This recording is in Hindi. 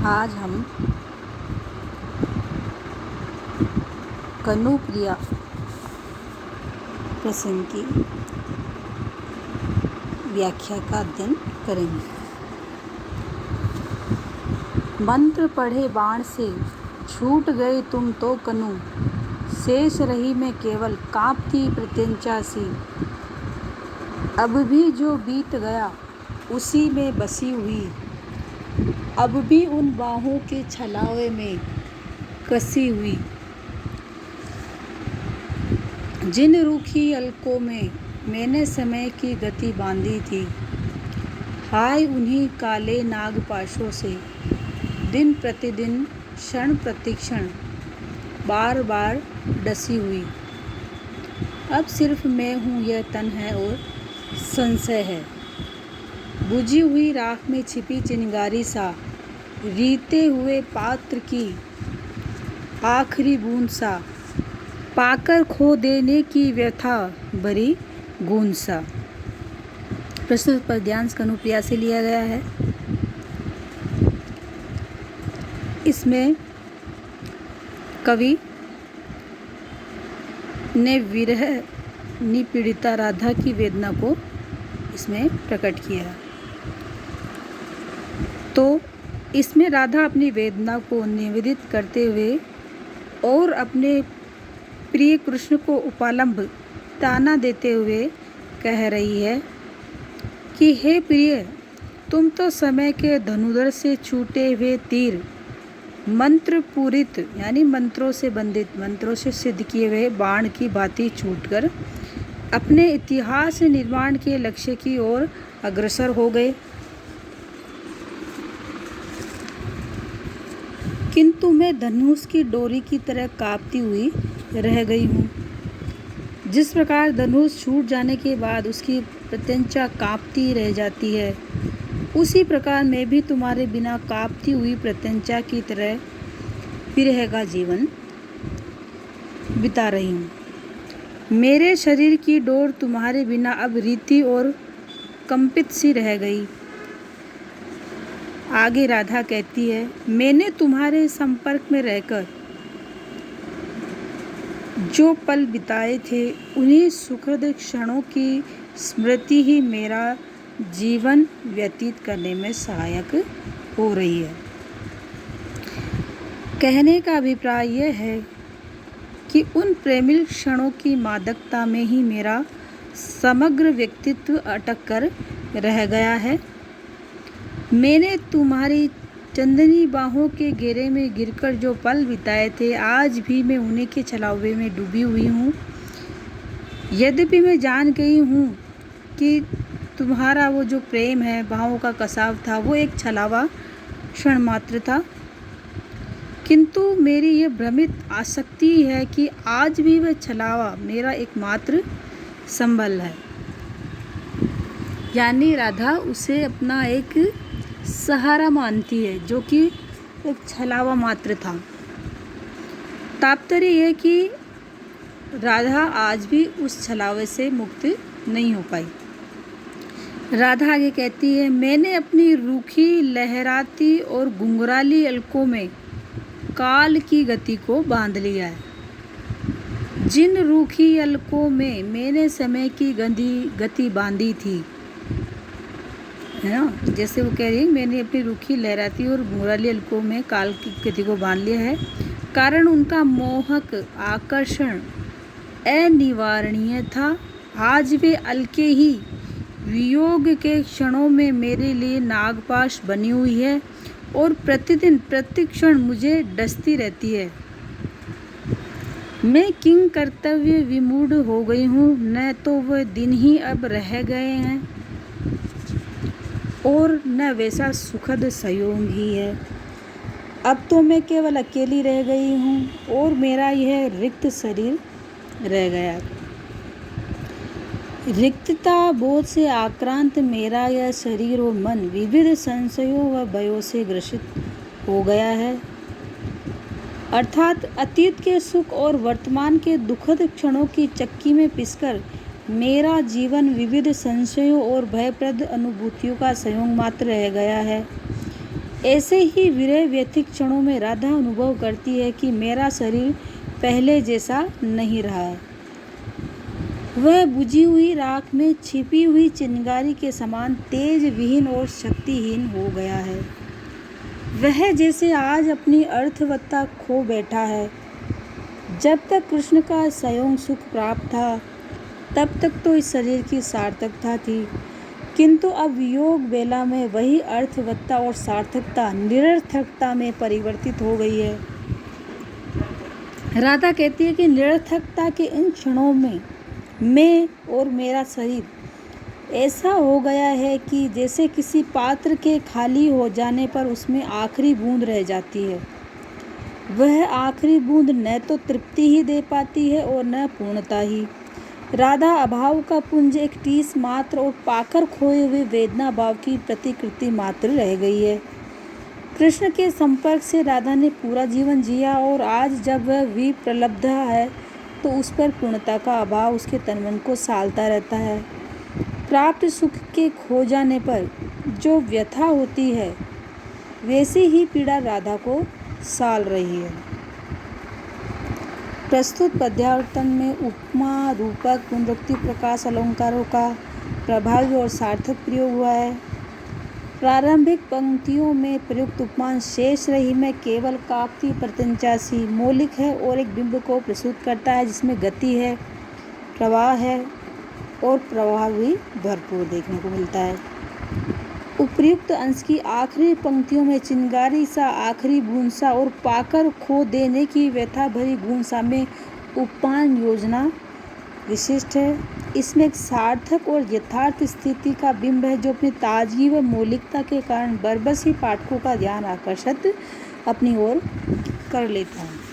आज हम कनुप्रिया प्रसंग की व्याख्या का अध्ययन करेंगे। मंत्र पढ़े बाण से छूट गए तुम तो कनु, शेष रही मैं केवल कांपती प्रत्यंचा सी। अब भी जो बीत गया उसी में बसी हुई, अब भी उन बाहों के छलावे में कसी हुई। जिन रूखी अलकों में मैंने समय की गति बांधी थी, हाय उन्हीं काले नागपाशों से दिन प्रतिदिन क्षण प्रतिक्षण बार बार डसी हुई। अब सिर्फ मैं हूँ यह तन है और संशय है, बुझी हुई राख में छिपी चिंगारी सा, रीते हुए पात्र की आखिरी बूंद सा, पाकर खो देने की व्यथा भरी गूंज सा। प्रस्तुत पद्यांश कनुप्रिया से लिया गया है। इसमें कवि ने विरह निपीड़िता राधा की वेदना को इसमें प्रकट किया। तो इसमें राधा अपनी वेदना को निवेदित करते हुए और अपने प्रिय कृष्ण को उपालंब ताना देते हुए कह रही है कि हे प्रिय, तुम तो समय के धनुधर से छूटे हुए तीर, मंत्र पूरित यानी मंत्रों से बंधित, मंत्रों से सिद्ध किए हुए बाण की भांति छूटकर अपने इतिहास निर्माण के लक्ष्य की ओर अग्रसर हो गए। किंतु मैं धनुष की डोरी की तरह कांपती हुई रह गई हूँ। जिस प्रकार धनुष छूट जाने के बाद उसकी प्रत्यंचा कांपती रह जाती है, उसी प्रकार मैं भी तुम्हारे बिना कांपती हुई प्रत्यंचा की तरह विरह का जीवन बिता रही हूँ। मेरे शरीर की डोर तुम्हारे बिना अब रीति और कंपित सी रह गई। आगे राधा कहती है, मैंने तुम्हारे संपर्क में रहकर जो पल बिताए थे, उन्हीं सुखद क्षणों की स्मृति ही मेरा जीवन व्यतीत करने में सहायक हो रही है। कहने का अभिप्राय यह है कि उन प्रेमिल क्षणों की मादकता में ही मेरा समग्र व्यक्तित्व अटक कर रह गया है। मैंने तुम्हारी चंदनी बाहों के घेरे में गिरकर जो पल बिताए थे, आज भी मैं उन्हीं के छलावे में डूबी हुई हूँ। यद्यपि मैं जान गई हूँ कि तुम्हारा वो जो प्रेम है, बाहों का कसाव था, वो एक छलावा क्षण मात्र था, किंतु मेरी ये भ्रमित आसक्ति है कि आज भी वह छलावा मेरा एकमात्र संबल है। यानी राधा उसे अपना एक सहारा मानती है, जो कि एक छलावा मात्र था। तात्पर्य यह कि राधा आज भी उस छलावे से मुक्त नहीं हो पाई। राधा आगे कहती है, मैंने अपनी रूखी लहराती और घुंघराली अलकों में काल की गति को बांध लिया है। जिन रूखी अलकों में मैंने समय की गति बांधी थी, है ना, जैसे वो कह रही है, मैंने अपनी रूखी लहराती और घुंघराली अलकों में काल की गति को बांध लिया है, कारण उनका मोहक आकर्षण अनिवारणीय था। आज वे अलके ही वियोग के क्षणों में मेरे लिए नागपाश बनी हुई है और प्रतिदिन प्रतिक्षण मुझे डसती रहती है। मैं किंग कर्तव्य विमूढ़ हो गई हूँ, न तो वह दिन ही अब रह गए हैं और न वैसा सुखद संयोग ही है। अब तो मैं केवल अकेली रह गई हूँ और मेरा यह रिक्त शरीर रह गया। रिक्तता बोध से आक्रांत मेरा यह शरीर और मन विविध संशयों व भयों से ग्रसित हो गया है। अर्थात अतीत के सुख और वर्तमान के दुखद क्षणों की चक्की में पिसकर मेरा जीवन विविध संशयों और भयप्रद अनुभूतियों का संयोग मात्र रह गया है। ऐसे ही विरह व्यथित क्षणों में राधा अनुभव करती है कि मेरा शरीर पहले जैसा नहीं रहा है। वह बुझी हुई राख में छिपी हुई चिंगारी के समान तेज विहीन और शक्तिहीन हो गया है। वह जैसे आज अपनी अर्थवत्ता खो बैठा है। जब तक कृष्ण का संयोग सुख प्राप्त था, तब तक तो इस शरीर की सार्थकता थी, किंतु अब वियोग बेला में वही अर्थवत्ता और सार्थकता निरर्थकता में परिवर्तित हो गई है। राधा कहती है कि निरर्थकता के इन क्षणों में मैं और मेरा शरीर ऐसा हो गया है कि जैसे किसी पात्र के खाली हो जाने पर उसमें आखिरी बूंद रह जाती है। वह आखिरी बूंद न तो तृप्ति ही दे पाती है और न पूर्णता ही। राधा अभाव का पुंज एक टीस मात्र और पाकर खोए हुए वेदना भाव की प्रतिकृति मात्र रह गई है। कृष्ण के संपर्क से राधा ने पूरा जीवन जिया और आज जब वह विप्रलब्ध है तो उस पर पूर्णता का अभाव उसके तन-मन को सालता रहता है। प्राप्त सुख के खो जाने पर जो व्यथा होती है, वैसी ही पीड़ा राधा को साल रही है। प्रस्तुत पद्यावर्तन में उपमा, रूपक, पुनरुक्ति, प्रकाश अलंकारों का प्रभावी और सार्थक प्रयोग हुआ है। प्रारंभिक पंक्तियों में प्रयुक्त उपमान शेष रही में केवल काकती प्रत्यंचासी मौलिक है और एक बिंब को प्रस्तुत करता है जिसमें गति है, प्रवाह है और प्रवाह भी भरपूर देखने को मिलता है। उपर्युक्त अंश की आखिरी पंक्तियों में चिंगारी सा, आखिरी बूंद सा और पाकर खो देने की व्यथा भरी गूंज सा में उपमान योजना विशिष्ट है। इसमें एक सार्थक और यथार्थ स्थिति का बिंब है जो अपनी ताजगी व मौलिकता के कारण बरबस ही पाठकों का ध्यान आकर्षित अपनी ओर कर लेता है।